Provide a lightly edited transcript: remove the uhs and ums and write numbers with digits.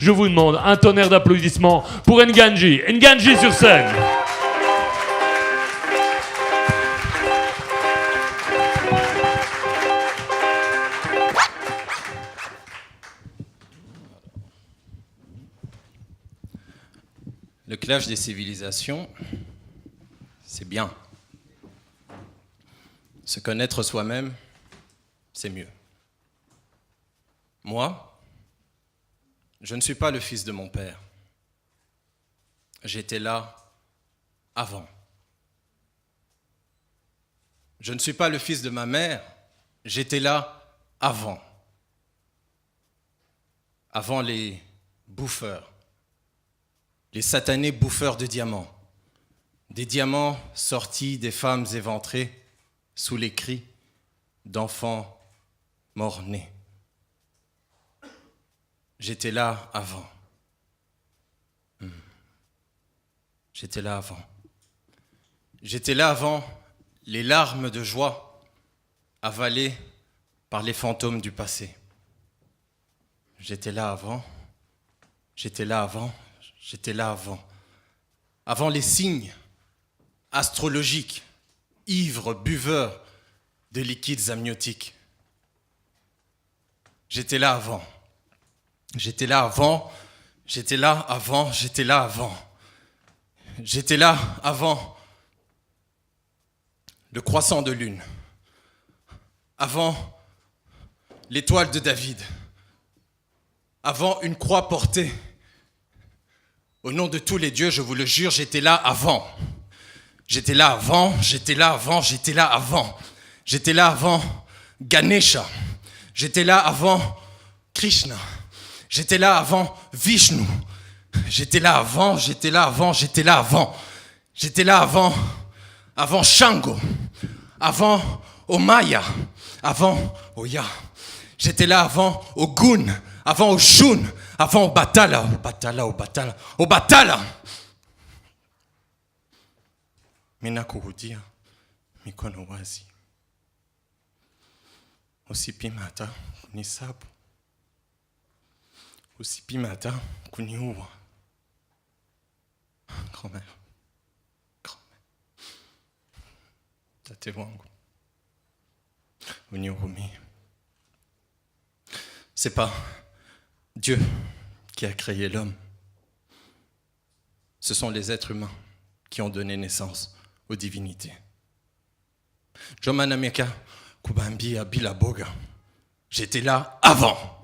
Je vous demande un tonnerre d'applaudissements pour Nganji. Nganji sur scène. Le clash des civilisations, c'est bien. Se connaître soi-même, c'est mieux. Moi, je ne suis pas le fils de mon père. J'étais là avant. Je ne suis pas le fils de ma mère. J'étais là avant. Avant les bouffeurs. Les satanés bouffeurs de diamants. Des diamants sortis des femmes éventrées sous les cris d'enfants morts-nés. J'étais là avant. J'étais là avant. J'étais là avant les larmes de joie avalées par les fantômes du passé. J'étais là avant. J'étais là avant. J'étais là avant. Avant les signes astrologiques, ivres, buveurs de liquides amniotiques. J'étais là avant. J'étais là avant. J'étais là avant. J'étais là avant. J'étais là avant le croissant de lune. Avant l'étoile de David. Avant une croix portée. Au nom de tous les dieux, je vous le jure, j'étais là avant. J'étais là avant, j'étais là avant, j'étais là avant. J'étais là avant Ganesha. J'étais là avant Krishna. J'étais là avant Vishnu. J'étais là avant, j'étais là avant, j'étais là avant. J'étais là avant Shango. Avant Omaya. Avant Oya. J'étais là avant Ogun. Avant Oshun. Avant Obatala. Obatala. Mina kurudia mikono wazi. Usipime hata kunisabu. Usipime hata kuniua. Grand-mère. Tate wangu. Unihurumie. C'est pas Dieu qui a créé l'homme. Ce sont les êtres humains qui ont donné naissance aux divinités. Jomanameka Kubambia Bilaboga. J'étais là avant.